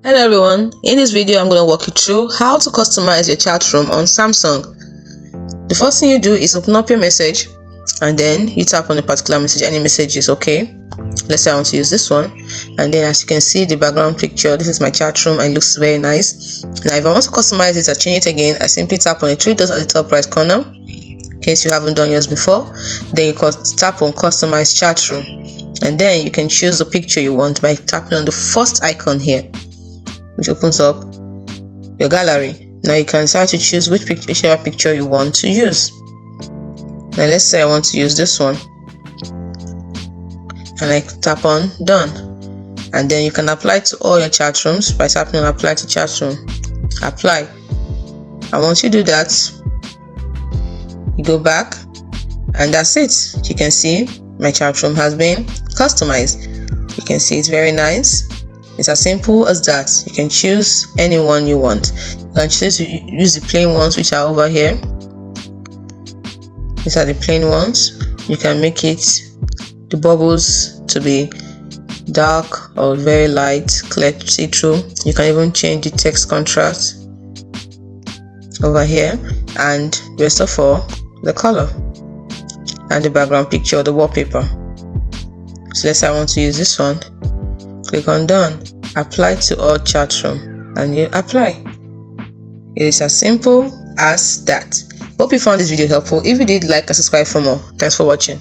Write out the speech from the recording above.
Hello everyone, in this video I'm going to walk you through how to customize your chat room on Samsung. The first thing you do is open up your message and then you tap on a particular message. Any message is okay. Let's say I want to use this one, and then as you can see the background picture, this is my chat room and it looks very nice. Now if I want to customize it or change it again, I simply tap on the three dots at the top right corner in case you haven't done yours before. Then you can tap on customize chat room and then you can choose the picture you want by tapping on the first icon here, which opens up your gallery. Now you can start to choose whichever picture you want to use. Now let's say I want to use this one, and I tap on done, and then you can apply to all your chat rooms by tapping on apply to chat room. Apply, and once you do that, you go back and that's it. You can see my chat room has been customized. You can see it's very nice. It's as simple as that. You can choose any one you want. You can choose to use the plain ones which are over here. These are the plain ones. You can make it the bubbles to be dark or very light, clear, see-through. You can even change the text contrast over here, and best of all, the color and the background picture or the wallpaper. So let's say I want to use this one. Click on done, apply to all chat room, and you apply. It is as simple as that. Hope you found this video helpful. If you did, like and subscribe for more. Thanks for watching.